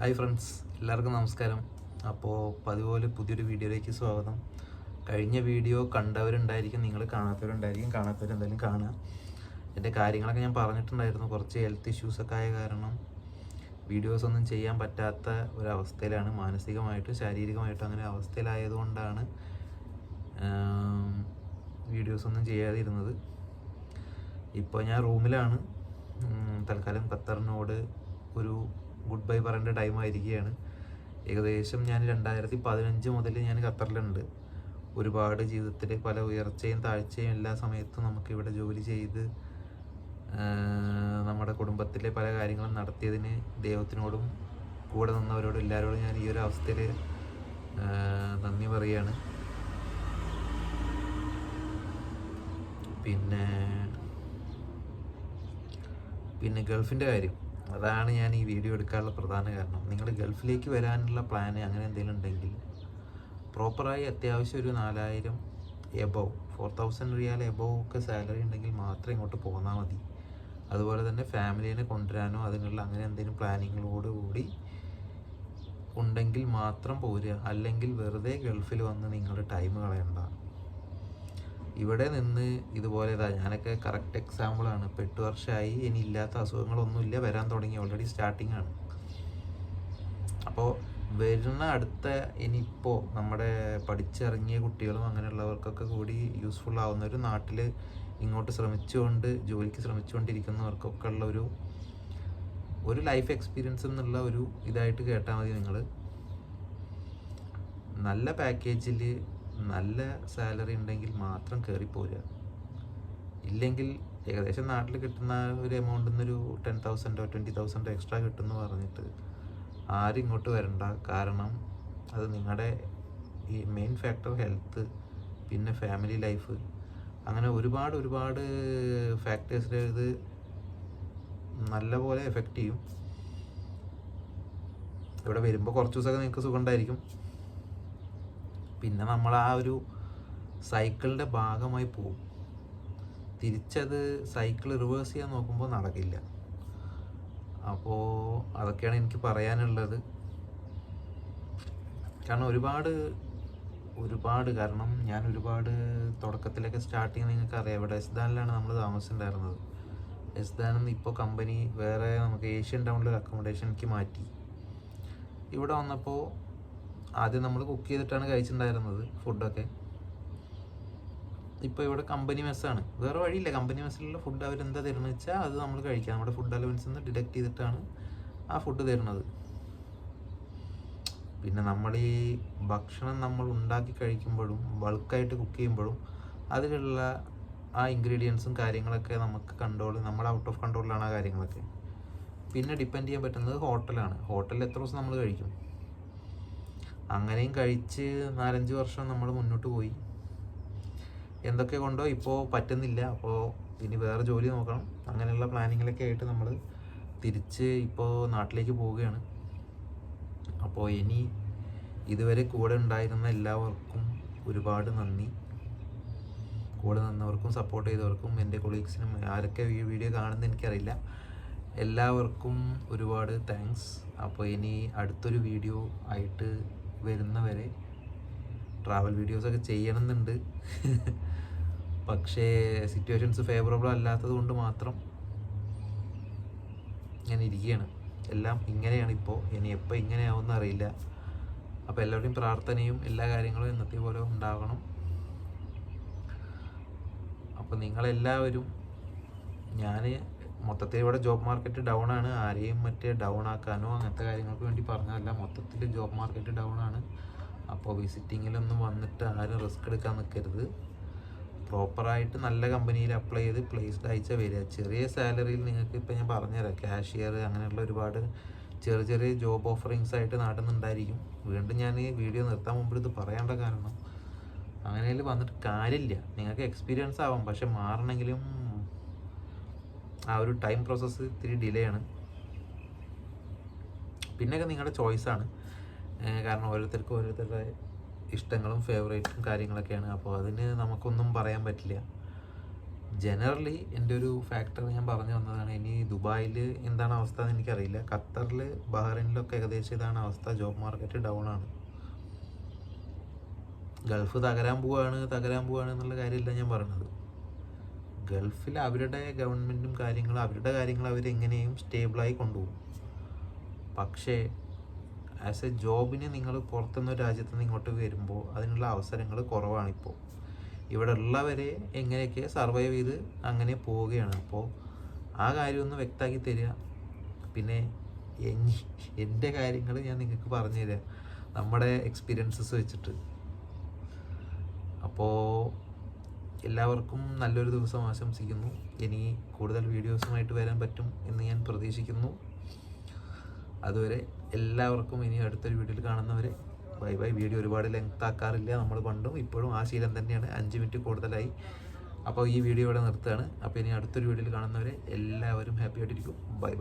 Hi friends, എല്ലാവർക്കും നമസ്കാരം. അപ്പോൾ പതിപോലെ പുതിയൊരു വീഡിയോയിലേക്ക് സ്വാഗതം. കഴിഞ്ഞ വീഡിയോ കണ്ടവരുണ്ടായിരിക്കും, നിങ്ങൾ കാണാത്തവരുണ്ടായിരിക്കും. കാണാത്തവരെന്തായാലും കാണുക. എൻ്റെ കാര്യങ്ങളൊക്കെ ഞാൻ പറഞ്ഞിട്ടുണ്ടായിരുന്നു. കുറച്ച് ഹെൽത്ത് ഇഷ്യൂസൊക്കെ ആയ കാരണം വീഡിയോസ് ഒന്നും ചെയ്യാൻ പറ്റാത്ത ഒരവസ്ഥയിലാണ്. മാനസികമായിട്ടും ശാരീരികമായിട്ടും അങ്ങനെ അവസ്ഥയിലായതുകൊണ്ടാണ് വീഡിയോസൊന്നും ചെയ്യാതിരുന്നത്. ഇപ്പോൾ ഞാൻ റൂമിലാണ്. തൽക്കാലം ഖത്തറിനോട് ഒരു ഗുഡ് ബൈ പറയേണ്ട ടൈമായിരിക്കുകയാണ്. ഏകദേശം ഞാൻ 2015 മുതൽ ഞാൻ ഖത്തറിലുണ്ട്. ഒരുപാട് ജീവിതത്തിൽ പല ഉയർച്ചയും താഴ്ചയും എല്ലാ സമയത്തും നമുക്കിവിടെ ജോലി ചെയ്ത് നമ്മുടെ കുടുംബത്തിലെ പല കാര്യങ്ങളും നടത്തിയതിന് ദൈവത്തിനോടും കൂടെ നിന്നവരോടും എല്ലാവരോടും ഞാൻ ഈ ഒരു അവസ്ഥയിൽ നന്ദി പറയുകയാണ്. പിന്നെ ഗൾഫിൻ്റെ കാര്യം, അതാണ് ഞാൻ ഈ വീഡിയോ എടുക്കാനുള്ള പ്രധാന കാരണം. നിങ്ങൾ ഗൾഫിലേക്ക് വരാനുള്ള പ്ലാന് അങ്ങനെ എന്തെങ്കിലും ഉണ്ടെങ്കിൽ പ്രോപ്പറായി അത്യാവശ്യം ഒരു 4000 എബവ് 4000 റിയാൽ എബവ് ഒക്കെ സാലറി ഉണ്ടെങ്കിൽ മാത്രം ഇങ്ങോട്ട് പോന്നാൽ മതി. അതുപോലെ തന്നെ ഫാമിലീനെ കൊണ്ടുവരാനോ അതിനുള്ള അങ്ങനെ എന്തെങ്കിലും പ്ലാനിങ്ങളോടുകൂടി ഉണ്ടെങ്കിൽ മാത്രം പോരുക. അല്ലെങ്കിൽ വെറുതെ ഗൾഫിൽ വന്ന് നിങ്ങൾ ടൈം കളയണ്ട. ഇവിടെ നിന്ന് ഇതുപോലെ ഞാനൊക്കെ കറക്റ്റ് എക്സാമ്പിളാണ്. ഇപ്പോൾ 8 വർഷമായി, ഇനി ഇല്ലാത്ത അസുഖങ്ങളൊന്നുമില്ല, വരാൻ തുടങ്ങി, ഓൾറെഡി സ്റ്റാർട്ടിങ് ആണ്. അപ്പോൾ വരുന്ന അടുത്ത ഇനിയിപ്പോൾ നമ്മുടെ പഠിച്ചിറങ്ങിയ കുട്ടികളും അങ്ങനെയുള്ളവർക്കൊക്കെ കൂടി യൂസ്ഫുൾ ആവുന്ന ഒരു നാട്ടിൽ ഇങ്ങോട്ട് ജോലിക്ക് ശ്രമിച്ചുകൊണ്ടിരിക്കുന്നവർക്കൊക്കെ ഉള്ള ഒരു ലൈഫ് എക്സ്പീരിയൻസ് എന്നുള്ള ഒരു ഇതായിട്ട് കേട്ടാൽ മതി. നിങ്ങൾ നല്ല പാക്കേജിൽ നല്ല സാലറി ഉണ്ടെങ്കിൽ മാത്രം കയറിപ്പോരുക. ഇല്ലെങ്കിൽ ഏകദേശം നാട്ടിൽ കിട്ടുന്ന ഒരു എമൗണ്ടിൽ നിന്നൊരു 10,000 20,000 എക്സ്ട്രാ കിട്ടുമെന്ന് പറഞ്ഞിട്ട് ആരും ഇങ്ങോട്ട് വരണ്ട. കാരണം അത് നിങ്ങളുടെ ഈ മെയിൻ ഫാക്ടർ ഹെൽത്ത്, പിന്നെ ഫാമിലി ലൈഫ്, അങ്ങനെ ഒരുപാട് ഫാക്ടേഴ്സിൽ ഇത് നല്ലപോലെ എഫക്റ്റ് ചെയ്യും. ഇവിടെ വരുമ്പോൾ കുറച്ച് ദിവസമൊക്കെ നിങ്ങൾക്ക് സുഖം ഉണ്ടായിരിക്കും. പിന്നെ നമ്മൾ ആ ഒരു സൈക്കിളിൻ്റെ ഭാഗമായി പോകും. തിരിച്ചത് സൈക്കിൾ റിവേഴ്സ് ചെയ്യാൻ നോക്കുമ്പോൾ നടക്കില്ല. അപ്പോൾ അതൊക്കെയാണ് എനിക്ക് പറയാനുള്ളത്. കാരണം കാരണം ഞാൻ തുടക്കത്തിലൊക്കെ സ്റ്റാർട്ടിങ് നിങ്ങൾക്കറിയാം, ഇവിടെ എസ്ദാനിലാണ് നമ്മൾ താമസിച്ചിട്ടുണ്ടായിരുന്നത്. എസ്ദാനിൽ നിന്ന് ഇപ്പോൾ കമ്പനി വേറെ നമുക്ക് ഏഷ്യൻ ടൗണിൽ അക്കോമഡേഷനിലേക്ക് മാറ്റി. ഇവിടെ വന്നപ്പോൾ ആദ്യം നമ്മൾ കുക്ക് ചെയ്തിട്ടാണ് കഴിച്ചിട്ടുണ്ടായിരുന്നത് ഫുഡൊക്കെ. ഇപ്പോൾ ഇവിടെ കമ്പനി മെസ്സാണ്, വേറെ വഴിയില്ല. കമ്പനി മെസ്സിലുള്ള ഫുഡ് അവരെന്താ തരുന്നത് വെച്ചാൽ അത് നമ്മൾ കഴിക്കാം. നമ്മുടെ ഫുഡ് അലവൻസിൽ നിന്ന് ഡിഡക്ട് ചെയ്തിട്ടാണ് ആ ഫുഡ് തരുന്നത്. പിന്നെ നമ്മൾ ഈ ഭക്ഷണം നമ്മൾ ഉണ്ടാക്കി കഴിക്കുമ്പോഴും ബൾക്കായിട്ട് കുക്ക് ചെയ്യുമ്പോഴും അതിലുള്ള ആ ഇൻഗ്രീഡിയൻസും കാര്യങ്ങളൊക്കെ നമ്മൾ ഔട്ട് ഓഫ് കൺട്രോളിലാണ് ആ കാര്യങ്ങളൊക്കെ. പിന്നെ ഡിപ്പെൻഡ് ചെയ്യാൻ പറ്റുന്നത് ഹോട്ടലാണ്. ഹോട്ടലിൽ എത്ര ദിവസം നമ്മൾ കഴിക്കും. അങ്ങനെയും കഴിച്ച് 4-5 വർഷം നമ്മൾ മുന്നോട്ട് പോയി. എന്തൊക്കെ കൊണ്ടോ ഇപ്പോൾ പറ്റുന്നില്ല. അപ്പോൾ ഇനി വേറെ ജോലി നോക്കണം. അങ്ങനെയുള്ള പ്ലാനിങ്ങിലൊക്കെ ആയിട്ട് നമ്മൾ തിരിച്ച് ഇപ്പോൾ നാട്ടിലേക്ക് പോവുകയാണ്. അപ്പോൾ ഇനി ഇതുവരെ കൂടെ ഉണ്ടായിരുന്ന എല്ലാവർക്കും ഒരുപാട് നന്ദി. കൂടെ നിന്നവർക്കും സപ്പോർട്ട് ചെയ്തവർക്കും എൻ്റെ കൊളീഗ്സിനും ആരൊക്കെ ഈ വീഡിയോ കാണുന്നത് എനിക്കറിയില്ല, എല്ലാവർക്കും ഒരുപാട് താങ്ക്സ്. അപ്പോൾ ഇനി അടുത്തൊരു വീഡിയോ ആയിട്ട് വരുന്നവരെ ട്രാവൽ വീഡിയോസൊക്കെ ചെയ്യണമെന്നുണ്ട്. പക്ഷേ സിറ്റുവേഷൻസ് ഫേവറബിൾ അല്ലാത്തത് കൊണ്ട് മാത്രം ഞാൻ ഇരിക്കുകയാണ്. എല്ലാം ഇങ്ങനെയാണ് ഇപ്പോൾ. ഇനി എപ്പോൾ ഇങ്ങനെയാവുമെന്ന് അറിയില്ല. അപ്പോൾ എല്ലാവരുടെയും പ്രാർത്ഥനയും എല്ലാ കാര്യങ്ങളും ഇന്നത്തെ പോലെ ഉണ്ടാവണം. അപ്പോൾ നിങ്ങളെല്ലാവരും, ഞാൻ മൊത്തത്തിൽ ഇവിടെ ജോബ് മാർക്കറ്റ് ഡൗൺ ആണ്. ആരെയും ഡൗൺ ആക്കാനോ അങ്ങനത്തെ കാര്യങ്ങൾക്ക് വേണ്ടി പറഞ്ഞതല്ല. മൊത്തത്തിൽ ജോബ് മാർക്കറ്റ് ഡൗൺ ആണ്. അപ്പോൾ വിസിറ്റിങ്ങിലൊന്നും വന്നിട്ട് ആരും റിസ്ക് എടുക്കാൻ നിൽക്കരുത്. പ്രോപ്പറായിട്ട് നല്ല കമ്പനിയിൽ അപ്ലൈ ചെയ്ത് പ്ലേസ്ഡ് അയച്ചാൽ വരിക. ചെറിയ സാലറിയിൽ നിങ്ങൾക്ക് ഇപ്പോൾ ഞാൻ പറഞ്ഞുതരാം, കാഷ്യർ അങ്ങനെയുള്ള ഒരുപാട് ചെറിയ ജോബ് ഓഫറിങ്സ് ആയിട്ട് നാട്ടിൽ നിന്നുണ്ടായിരിക്കും. വീണ്ടും ഞാൻ ഈ വീഡിയോ നിർത്താൻ മുമ്പ് ഇത് പറയേണ്ട കാരണം, അങ്ങനെയിൽ വന്നിട്ട് കാര്യമില്ല. നിങ്ങൾക്ക് എക്സ്പീരിയൻസ് ആവാം, പക്ഷെ മാറണമെങ്കിലും ആ ഒരു ടൈം പ്രോസസ്സ് ഇത്തിരി ഡിലേ ആണ്. പിന്നെയൊക്കെ നിങ്ങളുടെ ചോയ്സാണ്. കാരണം ഓരോരുത്തരുടെ ഇഷ്ടങ്ങളും ഫേവറേറ്റും കാര്യങ്ങളൊക്കെയാണ്. അപ്പോൾ അതിന് നമുക്കൊന്നും പറയാൻ പറ്റില്ല. ജനറലി എൻ്റെ ഒരു ഫാക്ടർ ഞാൻ പറഞ്ഞു വന്നതാണ്. ഇനി ദുബായിൽ എന്താണ് അവസ്ഥ എന്ന് എനിക്കറിയില്ല. ഖത്തറിൽ, ബഹ്റൈനിലൊക്കെ ഏകദേശം ഇതാണ് അവസ്ഥ. ജോബ് മാർക്കറ്റ് ഡൗൺ ആണ്. ഗൾഫ് തകരാൻ പോവുകയാണ് എന്നുള്ള കാര്യമില്ല ഞാൻ പറയുന്നത്. ഗൾഫിൽ അവരുടെ ഗവൺമെൻറ്റും അവരുടെ കാര്യങ്ങൾ അവരെങ്ങനെയും സ്റ്റേബിളായി കൊണ്ടുപോകും. പക്ഷേ ആസ് എ ജോബിന് നിങ്ങൾ പുറത്തുനിന്ന് രാജ്യത്ത് നിന്ന് ഇങ്ങോട്ട് വരുമ്പോൾ അതിനുള്ള അവസരങ്ങൾ കുറവാണിപ്പോൾ. ഇവിടെ ഉള്ളവരെ എങ്ങനെയൊക്കെ സർവൈവ് ചെയ്ത് അങ്ങനെ പോവുകയാണ്. അപ്പോൾ ആ കാര്യം ഒന്ന് വ്യക്തമാക്കി തരിക. പിന്നെ എൻ്റെ കാര്യങ്ങൾ ഞാൻ നിങ്ങൾക്ക് പറഞ്ഞു തരാം നമ്മുടെ എക്സ്പീരിയൻസസ് വെച്ചിട്ട്. അപ്പോൾ എല്ലാവർക്കും നല്ലൊരു ദിവസം ആശംസിക്കുന്നു. ഇനി കൂടുതൽ വീഡിയോസുമായിട്ട് വരാൻ പറ്റും എന്ന് ഞാൻ പ്രതീക്ഷിക്കുന്നു. അതുവരെ എല്ലാവർക്കും ഇനി അടുത്തൊരു വീഡിയോയിൽ കാണുന്നവരെ ബൈ. വീഡിയോ ഒരുപാട് ലെങ്ത് ആക്കാറില്ല നമ്മൾ പണ്ടും ഇപ്പോഴും ആ ശീലം തന്നെയാണ്. 5 മിനിറ്റ് കൂടുതലായി. അപ്പോൾ ഈ വീഡിയോ ഇവിടെ നിർത്തുകയാണ്. അപ്പോൾ ഇനി അടുത്തൊരു വീഡിയോയിൽ കാണുന്നവരെ എല്ലാവരും ഹാപ്പി ആയിട്ടിരിക്കും. ബൈ.